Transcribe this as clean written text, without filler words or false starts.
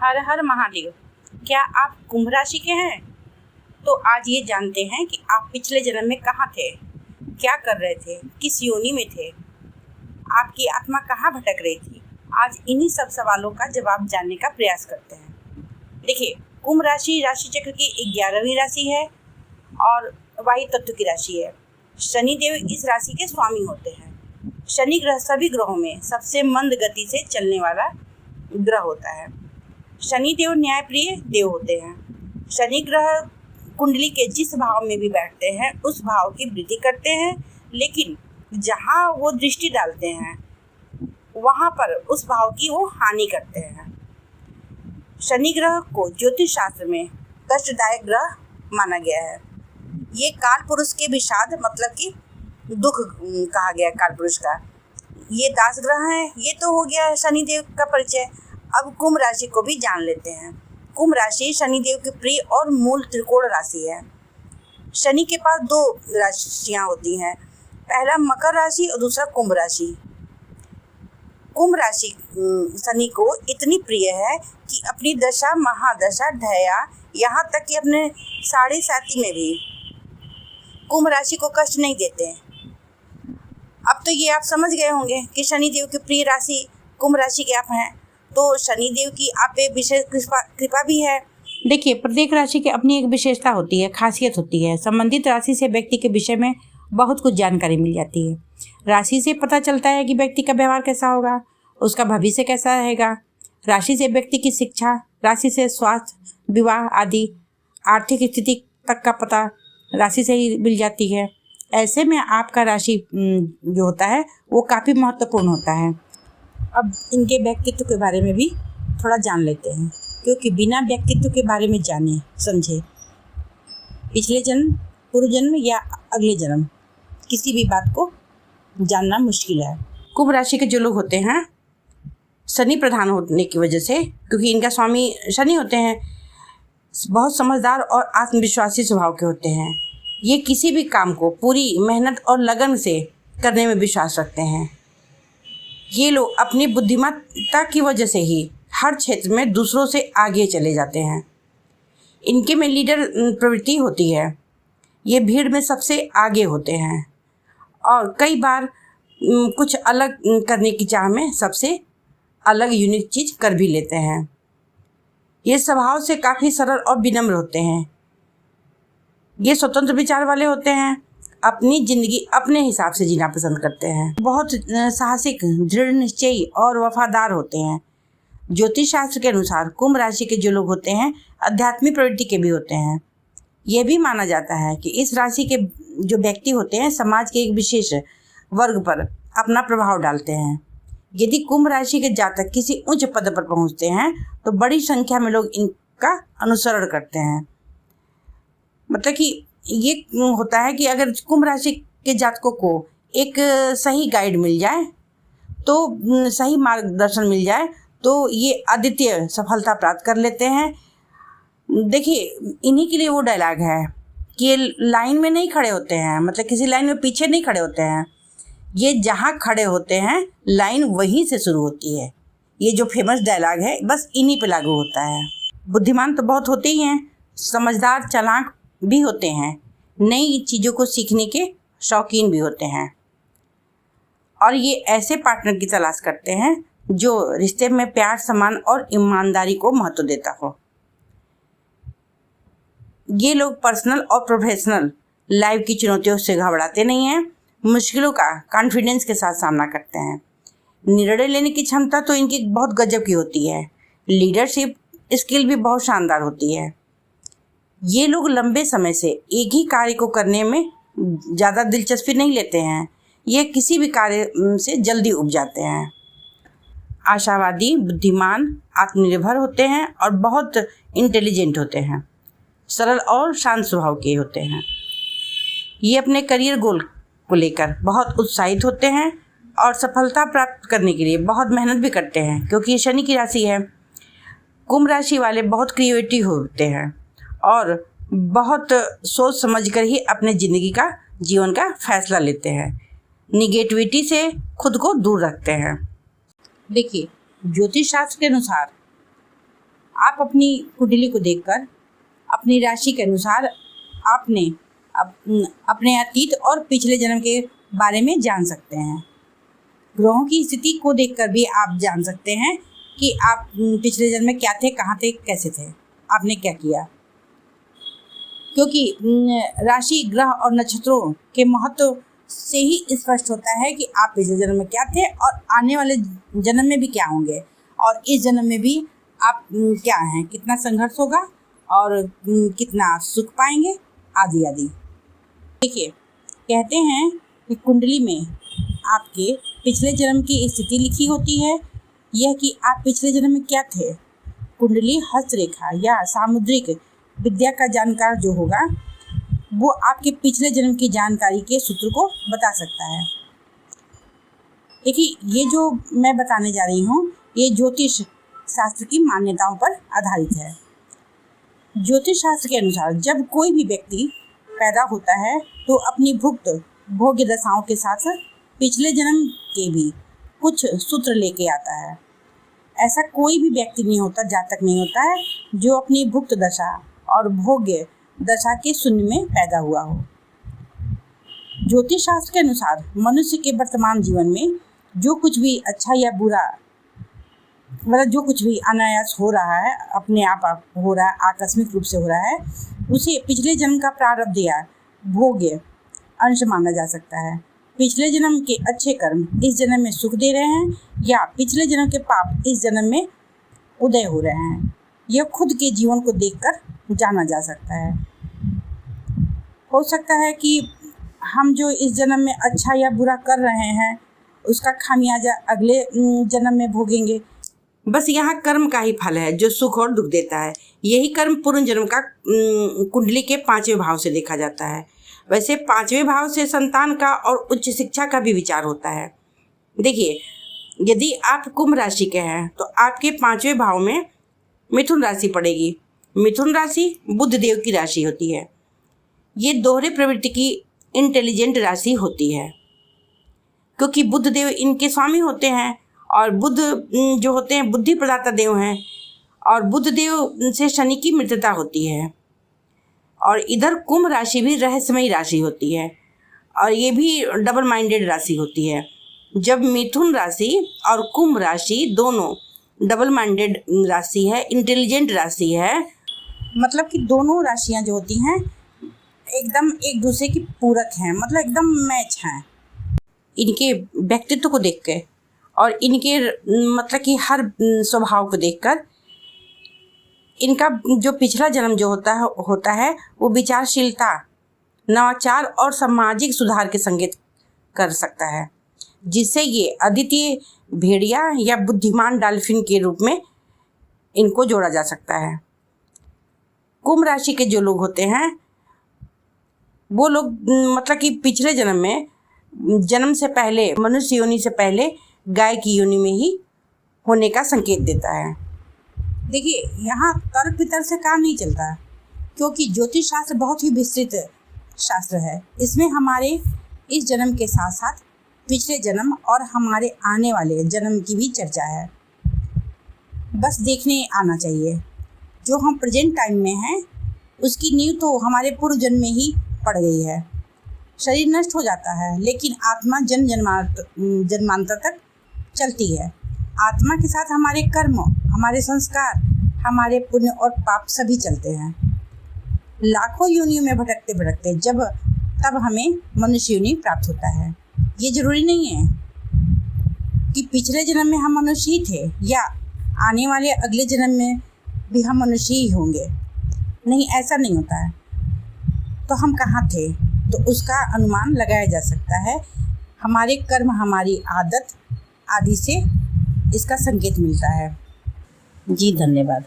हर हर महादेव। क्या आप कुंभ राशि के हैं? तो आज ये जानते हैं कि आप पिछले जन्म में कहाँ थे, क्या कर रहे थे, किस योनि में थे, आपकी आत्मा कहाँ भटक रही थी। आज इन्हीं सब सवालों का जवाब जानने का प्रयास करते हैं। देखिए, कुंभ राशि राशि चक्र की 11वीं राशि है और वायु तत्व की राशि है। शनि देव इस राशि के स्वामी होते हैं। शनि ग्रह सभी ग्रहों में सबसे मंद गति से चलने वाला ग्रह होता है। शनि देव न्यायप्रिय देव होते हैं। शनि ग्रह कुंडली के जिस भाव में भी बैठते हैं उस भाव की वृद्धि करते हैं, लेकिन जहाँ वो दृष्टि डालते हैं वहाँ पर उस भाव की वो हानि करते हैं। शनि ग्रह को ज्योतिष शास्त्र में कष्टदायक ग्रह माना गया है। ये काल पुरुष के विषाद मतलब कि दुख कहा गया काल पुरुष का। ये दास ग्रह है। ये तो हो गया शनि देव का परिचय। अब कुंभ राशि को भी जान लेते हैं। कुंभ राशि शनि देव की प्रिय और मूल त्रिकोण राशि है। शनि के पास 2 राशियां होती हैं, पहला मकर राशि और दूसरा कुंभ राशि। कुंभ राशि शनि को इतनी प्रिय है कि अपनी दशा महादशा ढया, यहाँ तक कि अपने 7.5 में भी कुंभ राशि को कष्ट नहीं देते। अब तो ये आप समझ गए होंगे कि शनि देव की प्रिय राशि कुंभ राशि के आप हैं, तो शनि देव की आप पे विशेष कृपा भी है। देखिए, प्रत्येक राशि की अपनी एक विशेषता होती है, खासियत होती है। संबंधित राशि से व्यक्ति के विषय में बहुत कुछ जानकारी मिल जाती है। राशि से पता चलता है कि व्यक्ति का व्यवहार कैसा होगा, उसका भविष्य कैसा रहेगा। राशि से व्यक्ति की शिक्षा, राशि से स्वास्थ्य, विवाह आदि आर्थिक स्थिति तक का पता राशि से ही मिल जाती है। ऐसे में आपका राशि जो होता है वो काफ़ी महत्वपूर्ण होता है। अब इनके व्यक्तित्व के बारे में भी थोड़ा जान लेते हैं, क्योंकि बिना व्यक्तित्व के बारे में जाने समझे पिछले जन्म, पूर्व जन्म या अगले जन्म किसी भी बात को जानना मुश्किल है। कुंभ राशि के जो लोग होते हैं शनि प्रधान होने की वजह से, क्योंकि इनका स्वामी शनि होते हैं, बहुत समझदार और आत्मविश्वासी स्वभाव के होते हैं। ये किसी भी काम को पूरी मेहनत और लगन से करने में विश्वास रखते हैं। ये लोग अपनी बुद्धिमत्ता की वजह से ही हर क्षेत्र में दूसरों से आगे चले जाते हैं। इनके में लीडर प्रवृत्ति होती है। ये भीड़ में सबसे आगे होते हैं और कई बार कुछ अलग करने की चाह में सबसे अलग यूनिक चीज़ कर भी लेते हैं। ये स्वभाव से काफ़ी सरल और विनम्र होते हैं। ये स्वतंत्र विचार वाले होते हैं। अपनी ज़िंदगी अपने हिसाब से जीना पसंद करते हैं। बहुत साहसिक, दृढ़ निश्चयी और वफादार होते हैं। ज्योतिष शास्त्र के अनुसार कुंभ राशि के जो लोग होते हैं आध्यात्मिक प्रवृत्ति के भी होते हैं। यह भी माना जाता है कि इस राशि के जो व्यक्ति होते हैं समाज के एक विशेष वर्ग पर अपना प्रभाव डालते हैं। यदि कुंभ राशि के जातक किसी उच्च पद पर पहुंचते हैं तो बड़ी संख्या में लोग इनका अनुसरण करते हैं। मतलब कि ये होता है कि अगर कुंभ राशि के जातकों को एक सही गाइड मिल जाए, तो सही मार्गदर्शन मिल जाए, तो ये अद्वितीय सफलता प्राप्त कर लेते हैं। देखिए, इन्हीं के लिए वो डायलॉग है कि ये लाइन में नहीं खड़े होते हैं, मतलब किसी लाइन में पीछे नहीं खड़े होते हैं। ये जहाँ खड़े होते हैं लाइन वहीं से शुरू होती है। ये जो फेमस डायलॉग है बस इन्हीं पे लागू होता है। बुद्धिमान तो बहुत होते ही हैं, समझदार चालाक भी होते हैं, नई चीज़ों को सीखने के शौकीन भी होते हैं और ये ऐसे पार्टनर की तलाश करते हैं जो रिश्ते में प्यार, सम्मान और ईमानदारी को महत्व देता हो। ये लोग पर्सनल और प्रोफेशनल लाइफ की चुनौतियों से घबराते नहीं हैं, मुश्किलों का कॉन्फिडेंस के साथ सामना करते हैं। निर्णय लेने की क्षमता तो इनकी बहुत गजब की होती है। लीडरशिप स्किल भी बहुत शानदार होती है। ये लोग लंबे समय से एक ही कार्य को करने में ज़्यादा दिलचस्पी नहीं लेते हैं। ये किसी भी कार्य से जल्दी उब जाते हैं। आशावादी, बुद्धिमान, आत्मनिर्भर होते हैं और बहुत इंटेलिजेंट होते हैं। सरल और शांत स्वभाव के होते हैं। ये अपने करियर गोल को लेकर बहुत उत्साहित होते हैं और सफलता प्राप्त करने के लिए बहुत मेहनत भी करते हैं, क्योंकि ये शनि की राशि है। कुंभ राशि वाले बहुत क्रिएटिव होते हैं और बहुत सोच समझ कर ही अपने जीवन का फैसला लेते हैं। निगेटिविटी से खुद को दूर रखते हैं। देखिए, ज्योतिष शास्त्र के अनुसार आप अपनी कुंडली को देखकर अपनी राशि के अनुसार आपने अपने अतीत और पिछले जन्म के बारे में जान सकते हैं। ग्रहों की स्थिति को देखकर भी आप जान सकते हैं कि आप पिछले जन्म में क्या थे, कहाँ थे, कैसे थे, आपने क्या किया। क्योंकि राशि, ग्रह और नक्षत्रों के महत्व से ही स्पष्ट होता है कि आप पिछले जन्म में क्या थे और आने वाले जन्म में भी क्या होंगे, और इस जन्म में भी आप क्या हैं, कितना संघर्ष होगा और कितना सुख पाएंगे, आदि आदि। देखिए, कहते हैं कि कुंडली में आपके पिछले जन्म की स्थिति लिखी होती है, यह कि आप पिछले जन्म में क्या थे। कुंडली हस्तरेखा या सामुद्रिक विद्या का जानकार जो होगा वो आपके पिछले जन्म की जानकारी के सूत्र को बता सकता है। देखिए, ये जो मैं बताने जा रही हूँ ये ज्योतिष शास्त्र की मान्यताओं पर आधारित है। ज्योतिष शास्त्र के अनुसार जब कोई भी व्यक्ति पैदा होता है तो अपनी भुक्त भोग्य दशाओं के साथ पिछले जन्म के भी कुछ सूत्र लेके आता है। ऐसा कोई भी व्यक्ति नहीं होता, जातक नहीं होता है जो अपनी भुक्त दशा और भोग्य दशा के शून्य में पैदा हुआ हो। ज्योतिष शास्त्र के अनुसार मनुष्य के वर्तमान जीवन में जो कुछ भी अच्छा या बुरा, मतलब जो कुछ भी अनायास हो रहा है, अपने आप हो रहा है, आकस्मिक रूप से हो रहा है, उसे पिछले जन्म का प्रारब्ध या भोग्य अंश माना जा सकता है। पिछले जन्म के अच्छे कर्म इस जन्म में सुख दे रहे हैं या पिछले जन्म के पाप इस जन्म में उदय हो रहे हैं, यह खुद के जीवन को देखकर जाना जा सकता है। हो सकता है कि हम जो इस जन्म में अच्छा या बुरा कर रहे हैं उसका खामियाजा अगले जन्म में भोगेंगे। बस यहाँ कर्म का ही फल है जो सुख और दुख देता है। यही कर्म पूर्व जन्म का कुंडली के 5वें भाव से देखा जाता है। वैसे 5वें भाव से संतान का और उच्च शिक्षा का भी विचार होता है। देखिए, यदि आप कुंभ राशि के हैं तो आपके 5वें भाव में मिथुन राशि पड़ेगी। मिथुन राशि बुध देव की राशि होती है। ये दोहरे प्रवृत्ति की इंटेलिजेंट राशि होती है क्योंकि बुध देव इनके स्वामी होते हैं और बुध जो होते हैं बुद्धि प्रदाता देव हैं, और बुध देव से शनि की मित्रता होती है। और इधर कुंभ राशि भी रहस्यमयी राशि होती है और ये भी डबल माइंडेड राशि होती है। जब मिथुन राशि और कुंभ राशि दोनों डबल माइंडेड राशि है, इंटेलिजेंट राशि है, मतलब कि दोनों राशियां जो होती हैं एकदम एक दूसरे की पूरक हैं, मतलब एकदम मैच हैं। इनके व्यक्तित्व को देख के और इनके मतलब कि हर स्वभाव को देखकर इनका जो पिछला जन्म जो होता है वो विचारशीलता, नवाचार और सामाजिक सुधार के संकेत कर सकता है, जिससे ये अद्वितीय भेड़िया या बुद्धिमान डॉल्फिन के रूप में इनको जोड़ा जा सकता है। कुंभ राशि के जो लोग होते हैं वो लोग मतलब कि पिछले जन्म में जन्म से पहले, मनुष्य योनि से पहले गाय की योनि में ही होने का संकेत देता है। देखिए, यहाँ तर्क वितर्क से काम नहीं चलता क्योंकि ज्योतिष शास्त्र बहुत ही विस्तृत शास्त्र है। इसमें हमारे इस जन्म के साथ साथ पिछले जन्म और हमारे आने वाले जन्म की भी चर्चा है। बस देखने आना चाहिए। जो हम प्रेजेंट टाइम में हैं उसकी नींव तो हमारे पूर्व जन्म में ही पड़ गई है। शरीर नष्ट हो जाता है लेकिन आत्मा जन्मांतर तक चलती है। आत्मा के साथ हमारे कर्म, हमारे संस्कार, हमारे पुण्य और पाप सभी चलते हैं। लाखों योनियों में भटकते भटकते तब हमें मनुष्य योनि प्राप्त होता है। ये जरूरी नहीं है कि पिछले जन्म में हम मनुष्य ही थे या आने वाले अगले जन्म में भी हम मनुष्य ही होंगे। नहीं, ऐसा नहीं होता है। तो हम कहाँ थे तो उसका अनुमान लगाया जा सकता है। हमारे कर्म, हमारी आदत आदि से इसका संकेत मिलता है। जी धन्यवाद।